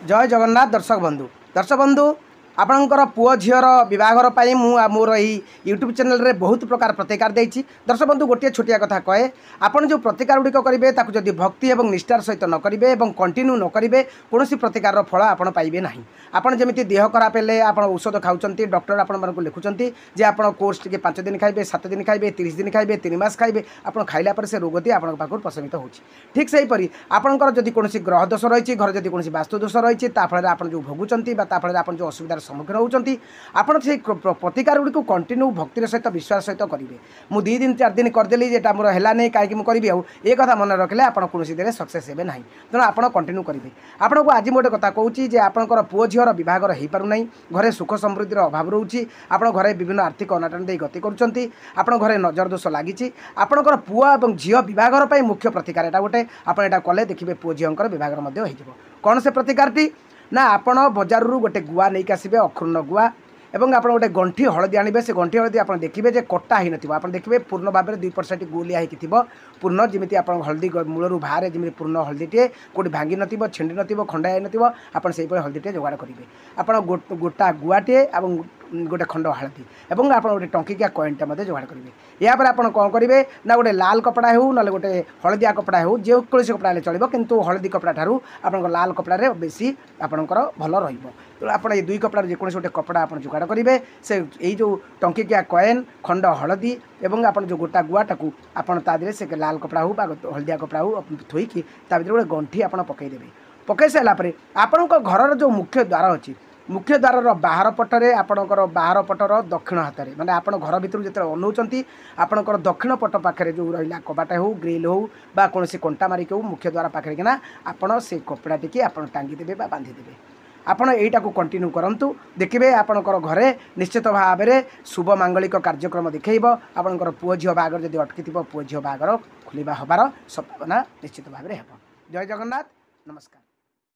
जय जगन्नाथ दर्शक बंधु आपणकर पुओ झीर बहर मोर यूट्यूब चैनल रे बहुत प्रकार प्रतिकार देती। दर्शक बंधु गोटे छोटिया कथा कहे आपड़ जो प्रतिकार गुड़िक करेंगे जदि भक्ति और निष्ठार सहित न करेंगे और कंटिन्यू न करेंगे कौन प्रकार फल आप पाइबे ना। आपड़ जमी देह खराब है आप औषध खाऊँ डॉक्टर आपण लिखुं जे आप कोर्स टी 5 दिन खाइबे 7 दिन खाइबे 30 दिन खाइबे 3 मास खाइबे आप खाइला से रोगटी आपन पाखु प्रशमित हो। ठीक से हीपरी आपंकर जदि कौन ग्रह दोष रही घर जदि कौन वास्तु दोष रही फल आप जो भोगुंट आप जो असुविधार सम्मुखीन होती आपड़ से प्रतिकार गुड़ी को कंटिन्यू भक्तिर सहित विश्वास सहित करेंगे। मुझे 2 दिन 4 दिन करदेली जेटा मोर है नहीं कहीं मुझे करी ये कथा मन रखिले आप कौन सक्सेस हे ना तेणु आप कंटिन्यू करेंगे। आपको आज गोटे कथा कहूँ आपंकर पुओ झीर बहागर हो पार ना घरे सुख समृद्धि अभाव रोचे आप घरे विभिन्न आर्थिक अनाटन दे गति कर घरे नजर दोष लगी आपंकर पुओ और झील बहागर मुख्य प्रतिकार यहाँ गोटे आप कले देखिए पुओ झीर बहागर हो कौन से प्रतिकारटी ना आपण बजार गोटे गुआ नहीं आसबे अखुर्ण गुआ एवं आप गोटे गंठी हलदी आणबे से गंठी हलदी आप देखिए जे कटा ही नथिबो आप देखिए पूर्ण भाव में 2% गोलिया होती पूर्ण जमी आप हलदी मूलर बाहर जमी पूर्ण हलदीटे कौटी भांगी नथिबो छिंडी नथिबो खंडा नथिबो आप से हलदीटे जोगाड़ करेंगे। आप गोटा गुआटे गोटे खंड हलदी और आप गोटे टंकिकिया कॉइनटे जोगाड़ करेंगे। यापर आप कौन करेंगे ना गोटे लाल कपड़ा हो ना गोटे हलदिया कपड़ा हो जो कौन कपड़ा चलो किंतु हलदी कपड़ा ठारू आप लाल कपड़े बेसी आपंकर भल रही आप 2 कपड़ा जेको गोटे कपड़ा आप जोगाड़ करेंगे से यही जो टंकिकिया कॉइन खंड हलदी और आप जो गोटा गुआटा को आपरे से लाल कपड़ा हो हलदिया कपड़ा हो थोईकी गोटे गंठी आप पकईदेवे पकई सारापर आपण घर जो मुख्य द्वार अच्छी मुख्य द्वार बाहर पटरे आपणकर बाहर पटर दक्षिण हाथ में माने आप घर भितर जो अनौंट आपणकर दक्षिण पट पाखे जो रहा कबाटा हो ग्रिल हो बा कौन कंटा मारिक हो मुख्य द्वार पाखे किना आपड़ से कपड़ा टी आप टांगीदेवे बांधिदेवे आपण यहीटा को कंटिन्यू करूँ देखिए आपणकर घरे निश्चित भाव में शुभ मांगलिक कार्यक्रम देखब आपणकर पुओ झील बाहागर जब अटकी पुओ झील बाहागर खुलवा हबार संभावना निश्चित भाव में। जय जगन्नाथ नमस्कार।